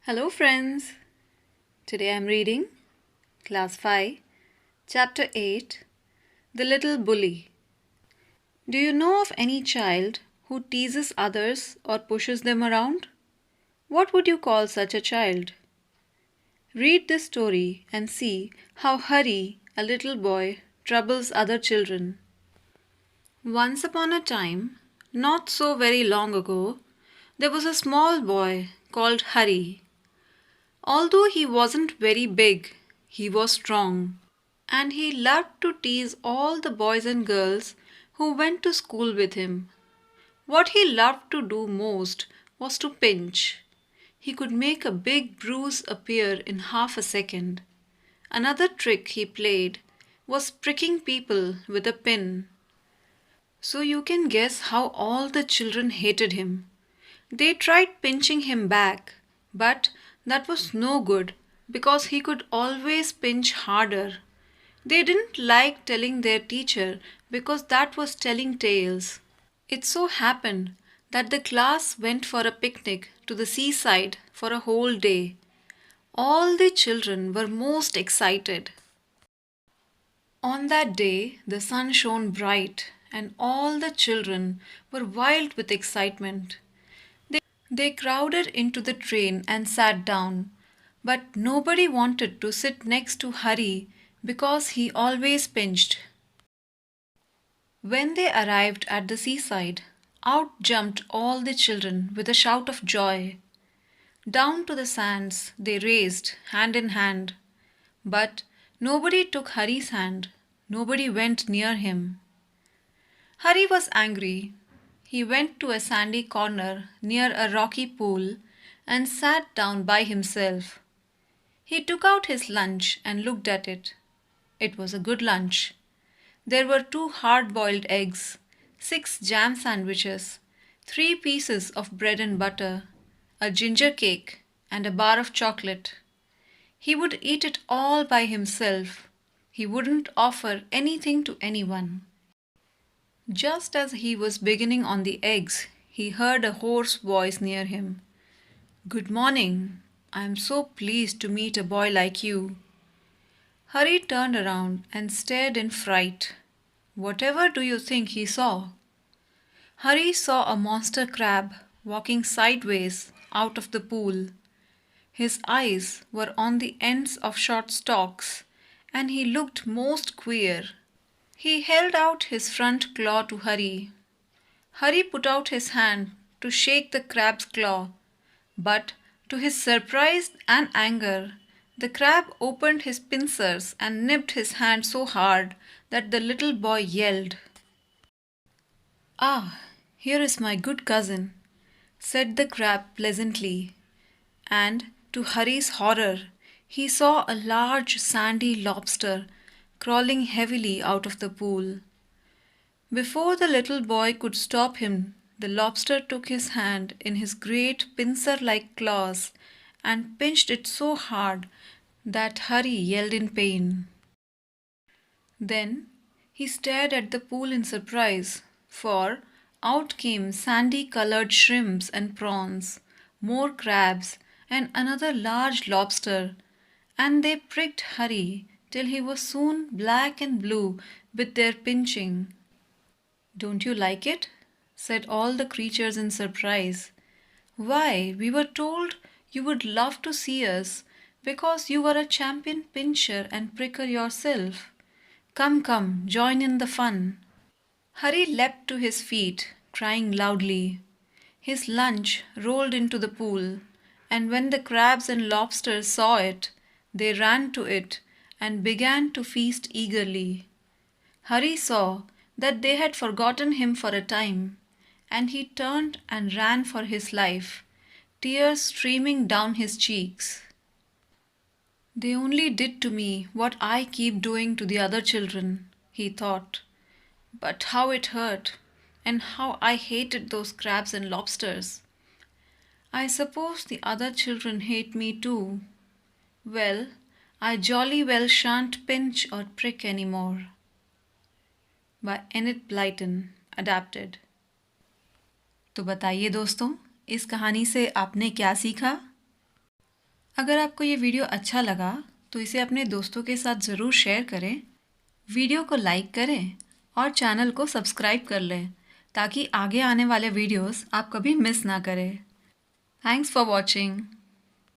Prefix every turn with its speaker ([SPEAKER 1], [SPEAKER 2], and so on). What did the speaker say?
[SPEAKER 1] Hello, friends. Today I'm reading Class 5, Chapter 8 The Little Bully. Do you know of any child who teases others or pushes them around? What would you call such a child? Read this story and see how Hari, a little boy, troubles other children. Once upon a time, not so very long ago, there was a small boy called Hari. Although he wasn't very big, he was strong, and he loved to tease all the boys and girls who went to school with him. What he loved to do most was to pinch. He could make a big bruise appear in half a second. Another trick he played was pricking people with a pin. So you can guess how all the children hated him. They tried pinching him back, but that was no good because he could always pinch harder. They didn't like telling their teacher because that was telling tales. It so happened that the class went for a picnic to the seaside for a whole day. All the children were most excited. On that day, the sun shone bright, and all the children were wild with excitement. They crowded into the train and sat down, but nobody wanted to sit next to Hari because he always pinched. When they arrived at the seaside, out jumped all the children with a shout of joy. Down to the sands they raced, hand in hand. But nobody took Hari's hand, nobody went near him. Hari was angry. He went to a sandy corner near a rocky pool and sat down by himself. He took out his lunch and looked at it. It was a good lunch. There were 2 hard-boiled eggs, 6 jam sandwiches, 3 pieces of bread and butter, a ginger cake, and a bar of chocolate. He would eat it all by himself. He wouldn't offer anything to anyone. Just as he was beginning on the eggs, he heard a hoarse voice near him. "Good morning. I am so pleased to meet a boy like you." Hari turned around and stared in fright. Whatever do you think he saw? Hari saw a monster crab walking sideways out of the pool. His eyes were on the ends of short stalks, and he looked most queer. He held out his front claw to Hari. Hari put out his hand to shake the crab's claw, but to his surprise and anger, the crab opened his pincers and nipped his hand so hard that the little boy yelled. "Ah, here is my good cousin," said the crab pleasantly, and to Hari's horror, he saw a large sandy lobster crawling heavily out of the pool. Before the little boy could stop him, the lobster took his hand in his great pincer-like claws and pinched it so hard that Hari yelled in pain. Then he stared at the pool in surprise, for out came sandy-colored shrimps and prawns, more crabs, and another large lobster, and they pricked Hari till he was soon black and blue with their pinching. "Don't you like it?" said all the creatures in surprise. "Why, we were told you would love to see us because you were a champion pincher and pricker yourself. Come, come, join in the fun." Hari leapt to his feet, crying loudly. His lunch rolled into the pool, and when the crabs and lobsters saw it, they ran to it and began to feast eagerly. Hari saw that they had forgotten him for a time, and he turned and ran for his life, tears streaming down his cheeks. "They only did to me what I keep doing to the other children," he thought. "But how it hurt, and how I hated those crabs and lobsters. I suppose the other children hate me too. Well, I jolly well shan't pinch or prick any more." By Enid Blyton, adapted. तो बताइए दोस्तों, इस कहानी से आपने क्या सीखा? अगर आपको ये वीडियो अच्छा लगा तो इसे अपने दोस्तों के साथ ज़रूर शेयर करें, वीडियो को लाइक करें और चैनल को सब्सक्राइब कर लें ताकि आगे आने वाले वीडियोस आप कभी मिस ना करें। Thanks for watching.